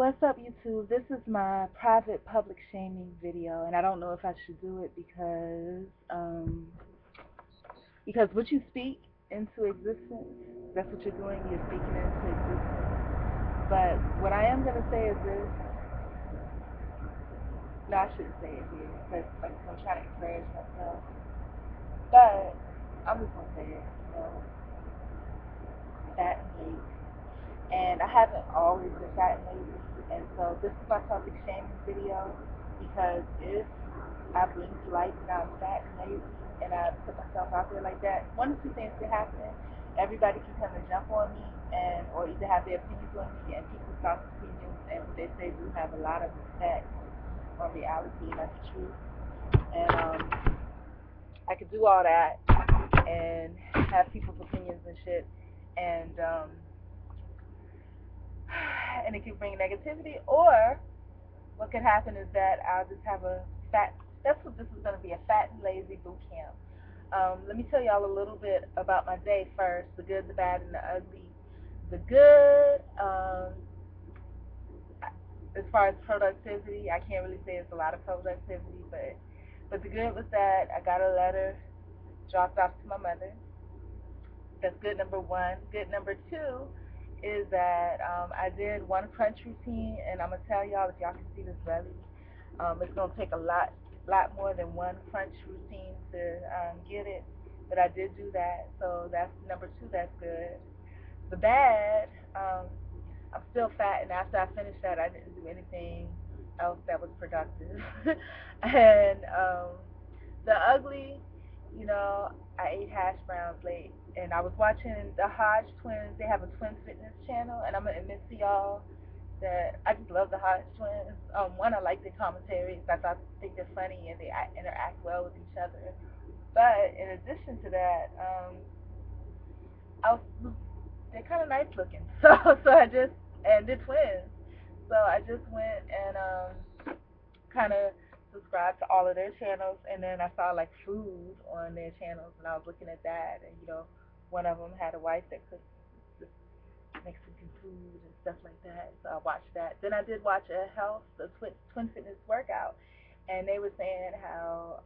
What's up, YouTube? This is my private public shaming video, and I don't know if I should do it because what you speak into existence, that's what you're doing. You're speaking into existence. But what I am gonna say is this. No, I shouldn't say it here because I'm trying to encourage myself. But I'm just gonna say it. Fat and lazy, and I haven't always been fat and lazy, and so this is my public shaming video because if I bring to light that I'm fat and lazy and I put myself out there like that, one of two things could happen. Everybody can come and jump on me and or either have their opinions on me, and people's thoughts opinions and what they say do have a lot of effect on reality, and that's the truth. And I could do all that and have people's opinions and shit, and and it could bring negativity, or what could happen is that I'll just have a fat. That's what this is going to be, a fat and lazy boot camp. Let me tell y'all a little bit about my day first, the good, the bad, and the ugly. The good, as far as productivity, I can't really say it's a lot of productivity, but the good was that I got a letter dropped off to my mother. That's good number one. Good number two is that I did one crunch routine, and I'm gonna tell y'all if y'all can see this belly, it's gonna take a lot more than one crunch routine to get it, but I did do that, so that's number two. That's good. The bad, I'm still fat, and after I finished that, I didn't do anything else that was productive. And the ugly, I ate hash browns late, and I was watching the Hodge twins. They have a twin fitness channel, and I'm gonna admit to y'all that I just love the Hodge twins. One, I like their commentaries. Think they're funny and they interact well with each other. But in addition to that, I was, they're kind of nice looking. So I just and they're twins. So I just went and kind of subscribed to all of their channels, and then I saw like food on their channels, and I was looking at that, and one of them had a wife that cooks this Mexican food and stuff like that. So I watched that. Then I did watch the twin fitness workout, and they were saying how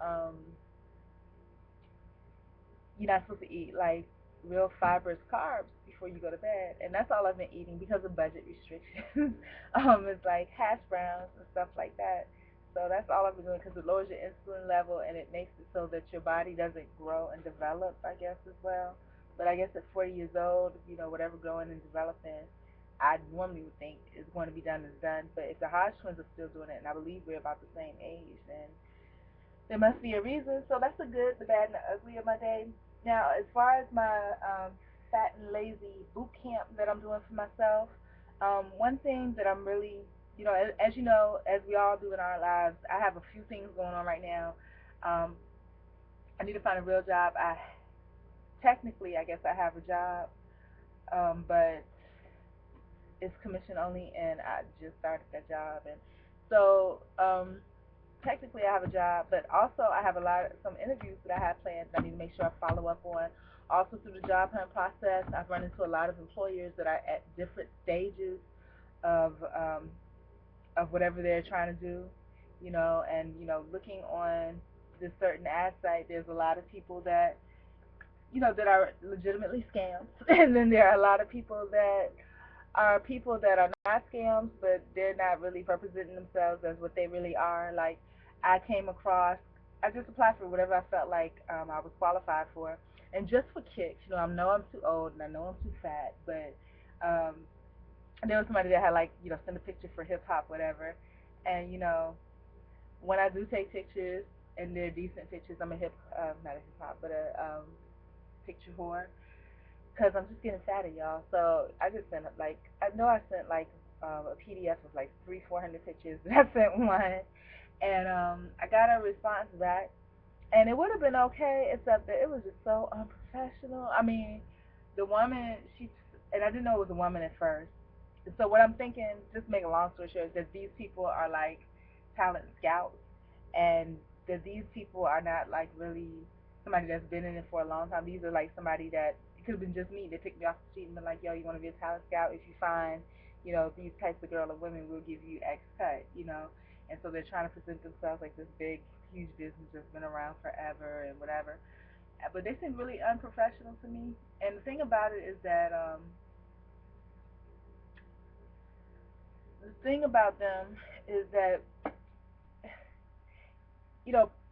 you're not supposed to eat like real fibrous carbs before you go to bed, and that's all I've been eating because of budget restrictions. It's like hash browns and stuff like that. So that's all I've been doing because it lowers your insulin level and it makes it so that your body doesn't grow and develop, I guess, as well. But I guess at 40 years old, whatever growing and developing, I normally would think is going to be done is done. But if the Hodge twins are still doing it, and I believe we're about the same age, then there must be a reason. So that's the good, the bad, and the ugly of my day. Now, as far as my fat and lazy boot camp that I'm doing for myself, one thing that I'm really, as you know, as we all do in our lives, I have a few things going on right now. Um, I need to find a real job. Technically, I guess I have a job, but it's commission only, and I just started that job, and so technically I have a job, but also I have some interviews that I have planned that I need to make sure I follow up on. Also through the job hunt process, I've run into a lot of employers that are at different stages of whatever they're trying to do, and looking on this certain ad site, there's a lot of people that that are legitimately scams, and then there are a lot of people that are not scams, but they're not really representing themselves as what they really are. Like I came across, I just applied for whatever I felt like I was qualified for, and just for kicks, I know I'm too old and I know I'm too fat, but um, there was somebody that had like send a picture for hip hop, whatever, and when I do take pictures and they're decent pictures, I'm a not a hip hop, but a picture whore because I'm just getting fatter, y'all. So I just sent I know I sent a PDF of like 400 pictures. And I sent one, and I got a response back, and it would have been okay, except that it was just so unprofessional. I mean, the woman, and I didn't know it was a woman at first. So what I'm thinking, just to make a long story short, is that these people are like talent scouts, and that these people are not like really somebody that's been in it for a long time. These are like somebody that it could have been just me. They picked me off the street and been like, "Yo, you want to be a talent scout? If you find, these types of girl or women will give you X cut, and so they're trying to present themselves like this big, huge business that's been around forever and whatever. But they seem really unprofessional to me. And the thing about it is that the thing about them is that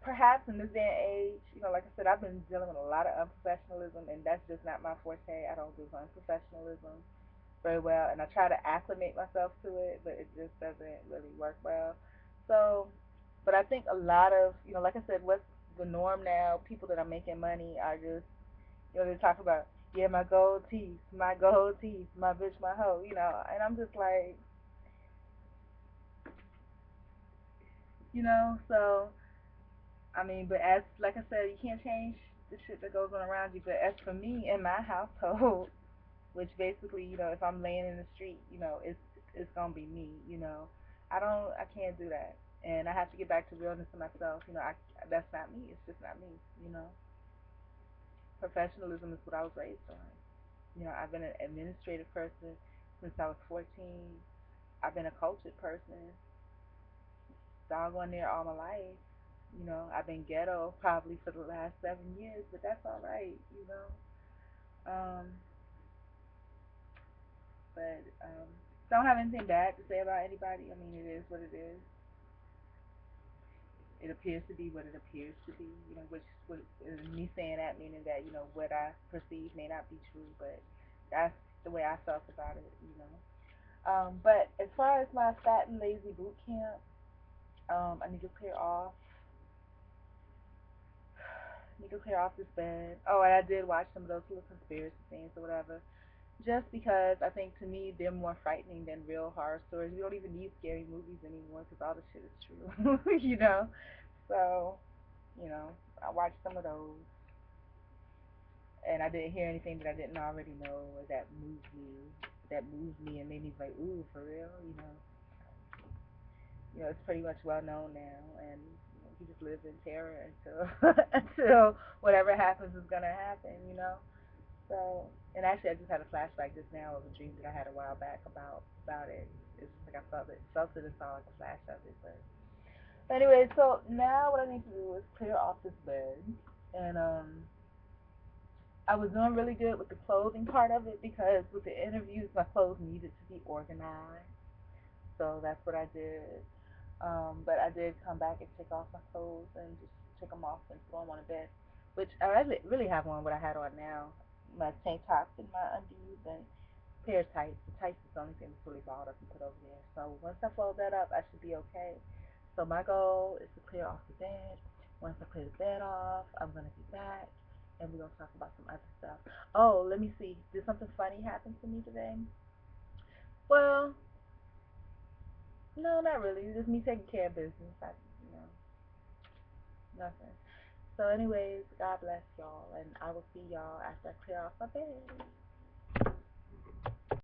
perhaps in this day and age, like I said, I've been dealing with a lot of unprofessionalism, and that's just not my forte. I don't do unprofessionalism very well, and I try to acclimate myself to it, but it just doesn't really work well. So, but I think a lot of, like I said, what's the norm now? People that are making money are just, they talk about, yeah, my gold teeth, my bitch, my hoe, and I'm just like, so I mean, but as like I said, you can't change the shit that goes on around you. But as for me in my household, which basically, if I'm laying in the street, it's gonna be me. I can't do that, and I have to get back to realness in myself. That's not me. It's just not me. You know, Professionalism is what I was raised on. I've been an administrative person since I was 14. I've been a cultured person, doggone near all my life. I've been ghetto probably for the last 7 years, but that's all right. Um, but don't have anything bad to say about anybody. I mean, it is what it is. It appears to be what it appears to be. Which me saying that meaning that what I perceive may not be true, but that's the way I felt about it. But as far as my fat and lazy boot camp, I need to clear off. Need to clear off this bed. Oh, and I did watch some of those little conspiracy things or whatever. Just because I think to me they're more frightening than real horror stories. We don't even need scary movies anymore because all the shit is true, So, you know, I watched some of those, and I didn't hear anything that I didn't already know or that moved me. That moved me and made me like, ooh, for real, it's pretty much well known now, and you just live in terror until until whatever happens is gonna happen. So, and actually, I just had a flashback just now of a dream that I had a while back about it. It's just like I felt it and saw like a flash of it. But anyway, so now what I need to do is clear off this bed, and I was doing really good with the clothing part of it because with the interviews, my clothes needed to be organized. So that's what I did. But I did come back and take off my clothes and just take them off and throw them on the bed, which I really have on what I had on now, my tank tops and my undies and pair of tights. The tights is the only thing that's really balled up and put over there. So once I fold that up, I should be okay. So my goal is to clear off the bed. Once I clear the bed off, I'm gonna be back and we're gonna talk about some other stuff. Oh, let me see. Did something funny happen to me today? Well, no, not really. It's just me taking care of business. You know, nothing. So, anyways, God bless y'all, and I will see y'all after I clear off my bed.